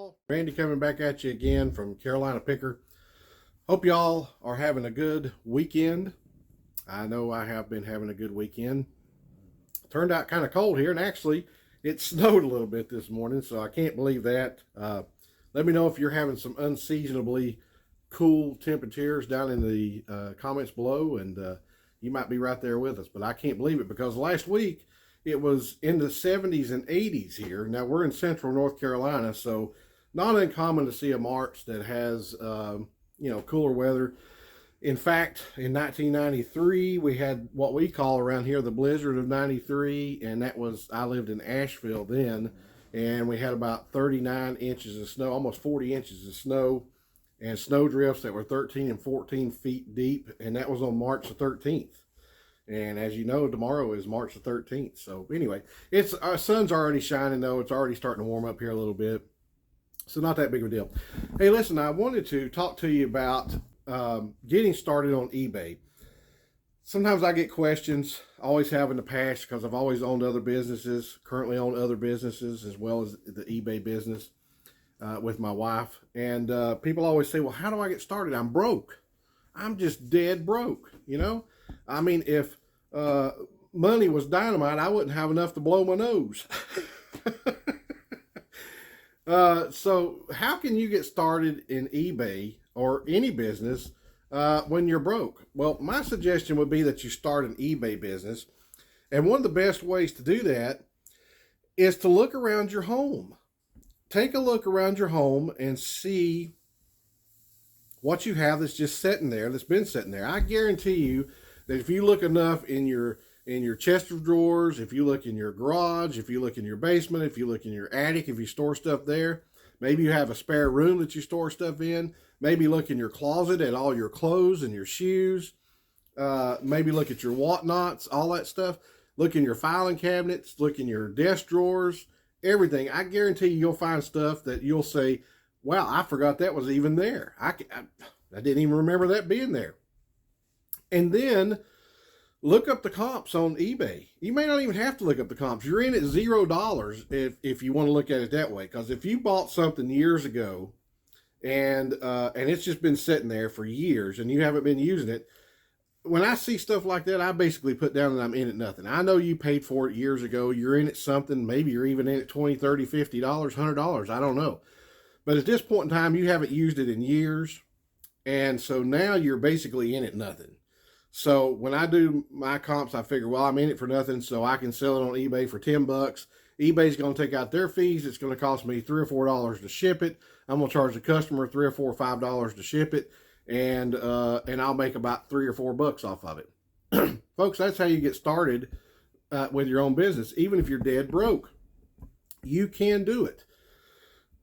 y'all. Randy coming back at you again from Carolina Picker. Hope y'all are having a good weekend. I know I have been having a good weekend. Turned out kind of cold here, and actually it snowed a little bit this morning, so I can't believe that. Let me know if you're having some unseasonably cool temperatures down in the comments below, and you might be right there with us, but I can't believe it because last week it was in the 70s and 80s here. Now we're in central North Carolina, so not uncommon to see a March that has cooler weather. In fact, in 1993 we had what we call around here the blizzard of 93, and that was, I lived in Asheville then, and we had about 39 inches of snow, almost 40 inches of snow, and snow drifts that were 13 and 14 feet deep, and that was on March the 13th. And as you know, tomorrow is March the 13th. So anyway, it's our sun's already shining though. It's already starting to warm up here a little bit. So not that big of a deal. Hey, listen, I wanted to talk to you about getting started on eBay. Sometimes I get questions, always have in the past, because I've always owned other businesses, currently own other businesses as well as the eBay business with my wife. And people always say, well, how do I get started? I'm broke. I'm just dead broke, you know? I mean, if money was dynamite, I wouldn't have enough to blow my nose. So how can you get started in eBay or any business when you're broke? Well, my suggestion would be that you start an eBay business. And one of the best ways to do that is to look around your home. Take a look around your home and see what you have that's just sitting there, that's been sitting there. I guarantee you that if you look enough in your chest of drawers, if you look in your garage, if you look in your basement, if you look in your attic, if you store stuff there, maybe you have a spare room that you store stuff in, maybe look in your closet at all your clothes and your shoes, maybe look at your whatnots, all that stuff, look in your filing cabinets, look in your desk drawers, everything. I guarantee you'll find stuff that you'll say, wow, I forgot that was even there. I didn't even remember that being there. And then look up the comps on eBay. You may not even have to look up the comps. You're in at $0 if you want to look at it that way. Because if you bought something years ago and it's just been sitting there for years and you haven't been using it, when I see stuff like that, I basically put down that I'm in at nothing. I know you paid for it years ago. You're in at something. Maybe you're even in at $20, $30, $50, $100. I don't know. But at this point in time, you haven't used it in years. And so now you're basically in at nothing. So when I do my comps, I figure, well, I'm in it for nothing, so I can sell it on eBay for $10. eBay's going to take out their fees. It's going to cost me $3 or $4 to ship it. I'm going to charge the customer $3 or $4 or $5 to ship it, and I'll make about $3 or $4 off of it. Folks, that's how you get started with your own business. Even if you're dead broke, you can do it.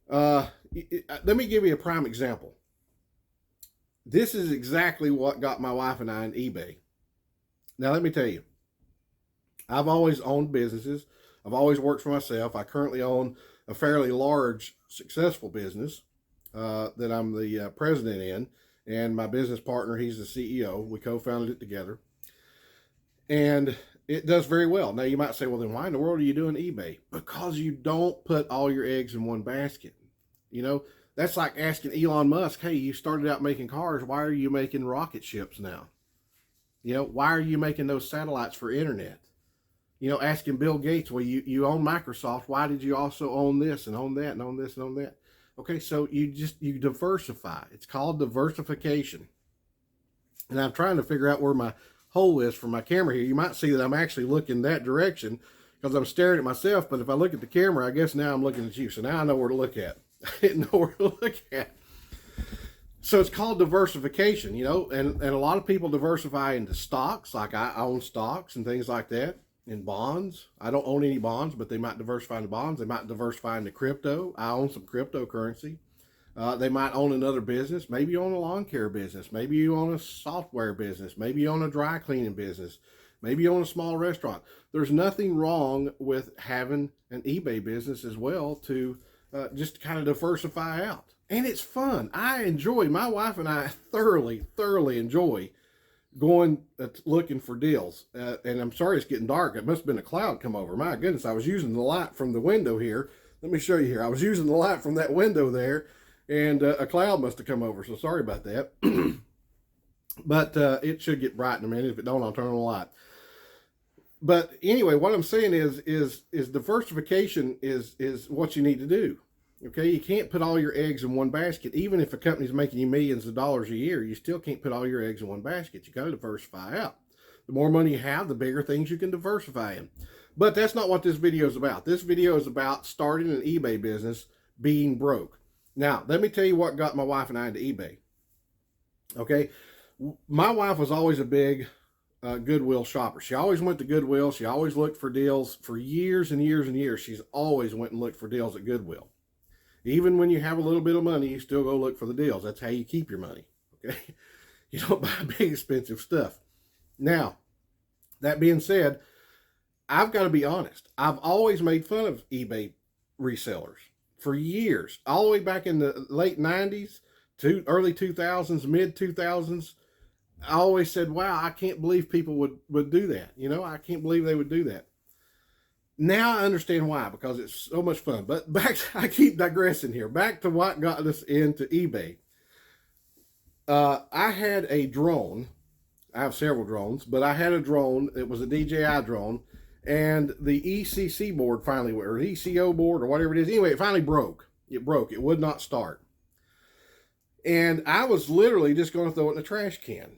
Let me give you a prime example. This is exactly what got my wife and I in eBay. Now, let me tell you, I've always owned businesses. I've always worked for myself. I currently own a fairly large, successful business that I'm the president in, and my business partner, he's the CEO. We co-founded it together, and it does very well. Now, you might say, well, then why in the world are you doing eBay? Because you don't put all your eggs in one basket. You know, that's like asking Elon Musk, hey, you started out making cars. Why are you making rocket ships now? You know, why are you making those satellites for internet? You know, asking Bill Gates, well, you own Microsoft. Why did you also own this and own that and own this and own that? Okay, so you diversify. It's called diversification. And I'm trying to figure out where my hole is for my camera here. You might see that I'm actually looking that direction because I'm staring at myself. But if I look at the camera, I guess now I'm looking at you. So now I know where to look at. I didn't know where to look at. So it's called diversification, you know, and a lot of people diversify into stocks, like I own stocks and things like that, in bonds. I don't own any bonds, but they might diversify into bonds. They might diversify into crypto. I own some cryptocurrency. They might own another business. Maybe you own a lawn care business. Maybe you own a software business. Maybe you own a dry cleaning business. Maybe you own a small restaurant. There's nothing wrong with having an eBay business as well to just kind of diversify out. And it's fun. I enjoy, my wife and I thoroughly enjoy going looking for deals. And I'm sorry it's getting dark. It must have been a cloud come over. My goodness, I was using the light from the window here. Let me show you here. I was using the light from that window there, and a cloud must have come over, so sorry about that. But it should get bright in a minute. If it don't, I'll turn on the light. But anyway, what I'm saying is diversification is what you need to do. Okay, you can't put all your eggs in one basket. Even if a company's making you millions of dollars a year, you still can't put all your eggs in one basket. You got to diversify out. The more money you have, the bigger things you can diversify in. But that's not what this video is about. This video is about starting an eBay business, being broke. Now, let me tell you what got my wife and I into eBay. Okay, my wife was always a big Goodwill shopper. She always went to Goodwill. She always looked for deals for years and years and years. She's always went and looked for deals at Goodwill. Even when you have a little bit of money, you still go look for the deals. That's how you keep your money, okay? You don't buy big, expensive stuff. Now, that being said, I've got to be honest. I've always made fun of eBay resellers for years, all the way back in the late 90s to early 2000s, mid 2000s. I always said, wow, I can't believe people would do that. You know, I can't believe they would do that. Now I understand why, because it's so much fun. But back, I keep digressing here. Back to what got us into eBay. I had a drone. I have several drones, but I had a drone. It was a DJI drone, and the ECC board finally, or ECO board, or whatever it is. Anyway, it finally broke. It broke. It would not start. And I was literally just going to throw it in the trash can.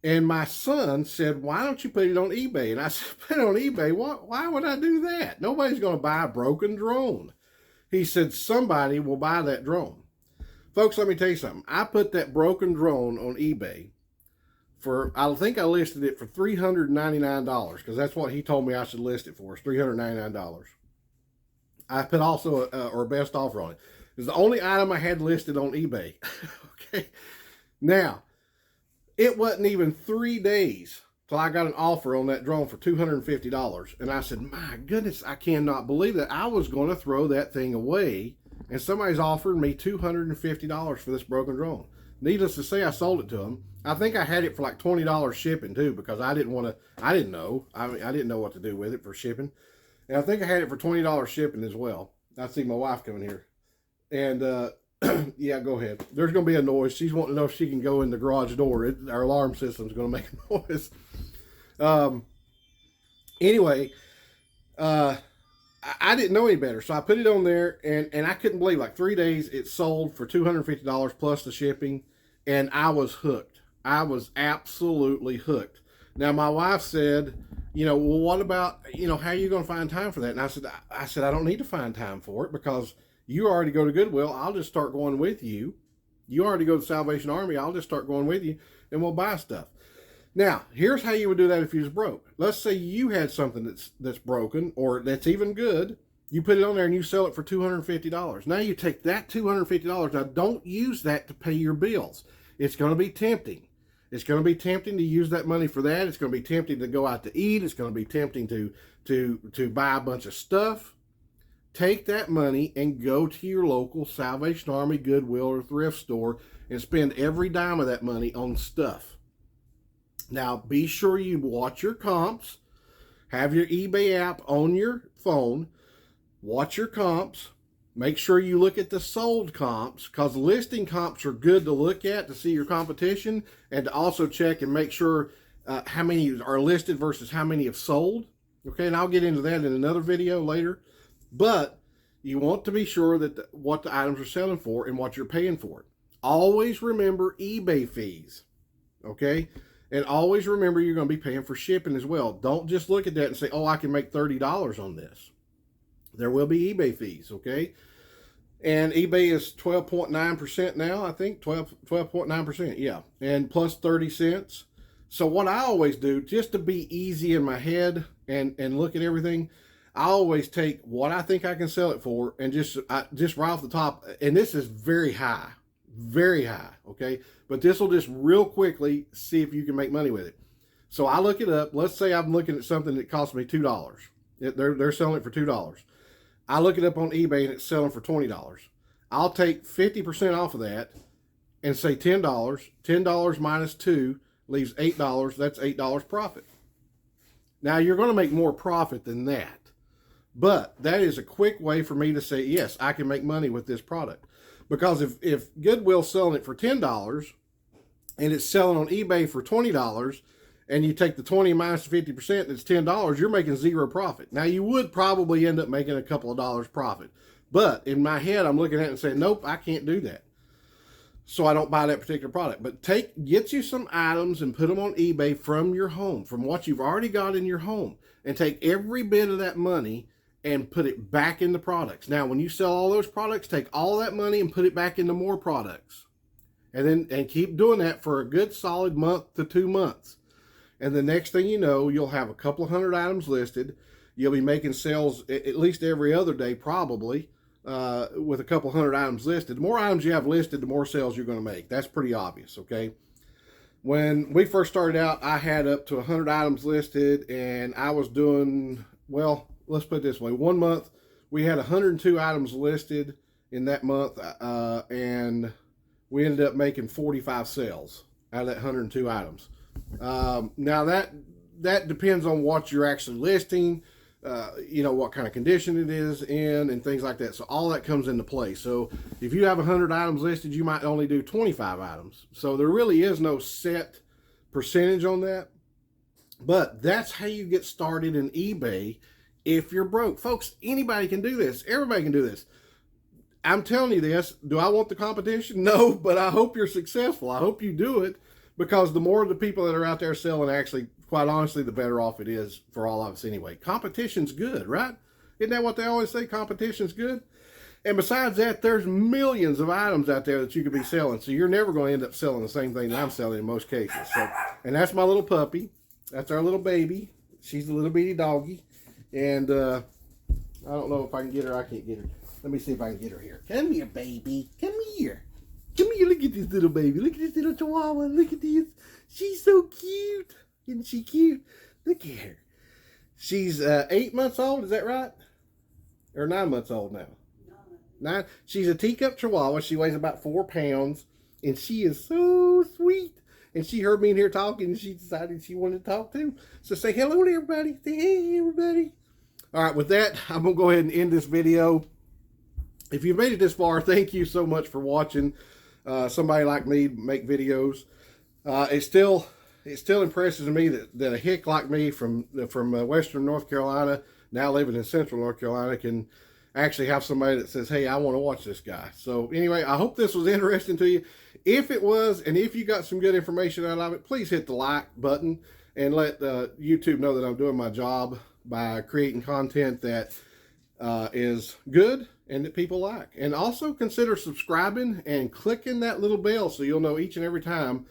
And my son said, why don't you put it on eBay? And I said, put it on eBay? Why would I do that? Nobody's going to buy a broken drone. He said, somebody will buy that drone. Folks, let me tell you something. I put that broken drone on eBay for, I think I listed it for $399, because that's what he told me I should list it for, is $399. I put also or best offer on it. It's the only item I had listed on eBay. Okay. Now, it wasn't even 3 days till I got an offer on that drone for $250. And I said, my goodness, I cannot believe that. I was going to throw that thing away, and somebody's offered me $250 for this broken drone. Needless to say, I sold it to them. I think I had it for like $20 shipping too, because I didn't know. I didn't know what to do with it for shipping. And I think I had it for $20 shipping as well. I see my wife coming here. And, yeah, go ahead. There's going to be a noise. She's wanting to know if she can go in the garage door. Our alarm system's going to make a noise. Anyway, I didn't know any better. So I put it on there, and I couldn't believe, like 3 days, it sold for $250 plus the shipping, and I was hooked. I was absolutely hooked. Now, my wife said, you know, well, what about, you know, how are you going to find time for that? And I said, I don't need to find time for it, because you already go to Goodwill. I'll just start going with you. You already go to Salvation Army. I'll just start going with you, and we'll buy stuff. Now, here's how you would do that if you was broke. Let's say you had something that's broken, or that's even good. You put it on there and you sell it for $250. Now you take that $250. Now, don't use that to pay your bills. It's going to be tempting. It's going to be tempting to use that money for that. It's going to be tempting to go out to eat. It's going to be tempting to buy a bunch of stuff. Take that money and go to your local Salvation Army, Goodwill, or thrift store and spend every dime of that money on stuff. Now, be sure you watch your comps. Have your eBay app on your phone. Watch your comps. Make sure you look at the sold comps, because listing comps are good to look at to see your competition, and to also check and make sure how many are listed versus how many have sold. Okay, and I'll get into that in another video later. But you want to be sure that what the items are selling for and what you're paying for it. Always remember eBay fees, okay? And always remember you're going to be paying for shipping as well. Don't just look at that and say, oh, I can make $30 on this. There will be eBay fees, okay? And eBay is 12.9% now, I think, 12.9%, yeah. And plus 30 cents. So what I always do, just to be easy in my head and look at everything, I always take what I think I can sell it for and just right off the top, and this is very high, okay? But this will just real quickly see if you can make money with it. So I look it up. Let's say I'm looking at something that cost me $2. They're selling it for $2. I look it up on eBay and it's selling for $20. I'll take 50% off of that and say $10. $10 minus 2 leaves $8. That's $8 profit. Now, you're going to make more profit than that. But that is a quick way for me to say, yes, I can make money with this product. Because if Goodwill's selling it for $10 and it's selling on eBay for $20, and you take the 20 minus the 50%, and it's $10, you're making zero profit. Now, you would probably end up making a couple of dollars profit. But in my head, I'm looking at it and saying, nope, I can't do that. So I don't buy that particular product. But get you some items and put them on eBay from your home, from what you've already got in your home, and take every bit of that money and put it back into products. Now, when you sell all those products, take all that money and put it back into more products. And keep doing that for a good solid month to 2 months. And the next thing you know, you'll have a couple of hundred items listed. You'll be making sales at least every other day, probably, with a couple hundred items listed. The more items you have listed, the more sales you're going to make. That's pretty obvious, okay? When we first started out, I had up to 100 items listed, and I was doing, well, let's put it this way. 1 month, we had 102 items listed in that month, and we ended up making 45 sales out of that 102 items. Now that depends on what you're actually listing, what kind of condition it is in and things like that. So all that comes into play. So if you have 100 items listed, you might only do 25 items. So there really is no set percentage on that, but that's how you get started in eBay if you're broke. Folks, anybody can do this. Everybody can do this. I'm telling you this. Do I want the competition? No, but I hope you're successful. I hope you do it. Because the more the people that are out there selling, actually, quite honestly, the better off it is for all of us anyway. Competition's good, right? Isn't that what they always say? Competition's good. And besides that, there's millions of items out there that you could be selling. So you're never going to end up selling the same thing that I'm selling in most cases. So, and that's my little puppy. That's our little baby. She's a little bitty doggy. And I don't know if I can get her. I can't get her. Let me see if I can get her here. Come here, baby. Come here. Come here, look at this little baby. Look at this little chihuahua. Look at this. She's so cute. Isn't she cute? Look at her. She's 8 months old, is that right? Or 9 months old now? 9. She's a teacup chihuahua. She weighs about 4 pounds. And she is so sweet. And she heard me in here talking, and she decided she wanted to talk too. So say hello to everybody. Say hey, everybody. All right, with that, I'm going to go ahead and end this video. If you've made it this far, thank you so much for watching. Somebody like me make videos. It still impresses me that a hick like me from Western North Carolina, now living in Central North Carolina, can actually have somebody that says, hey, I want to watch this guy. So anyway, I hope this was interesting to you. If it was, and if you got some good information out of it, please hit the like button and let YouTube know that I'm doing my job by creating content that is good and that people like. And also consider subscribing and clicking that little bell so you'll know each and every time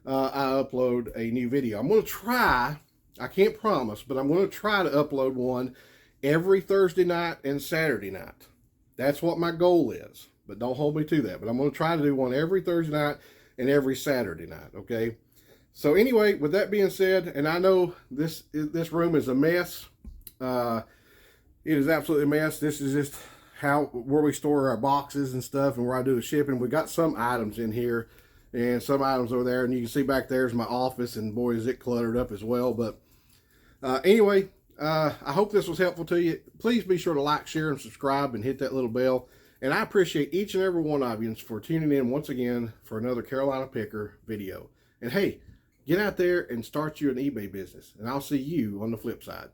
I upload a new video. I'm going to try, I can't promise, but I'm going to try to upload one every Thursday night and Saturday night. That's what my goal is, but don't hold me to that. But I'm going to try to do one every Thursday night and every Saturday night, okay? So anyway, with that being said, and I know this room is a mess. It is absolutely a mess. This is just where we store our boxes and stuff and where I do the shipping. We got some items in here and some items over there, and you can see back there is my office, and boy, is it cluttered up as well. But anyway, I hope this was helpful to you. Please be sure to like, share, and subscribe, and hit that little bell. And I appreciate each and every one of you for tuning in once again for another Carolina Picker video. And hey, get out there and start you an eBay business, and I'll see you on the flip side.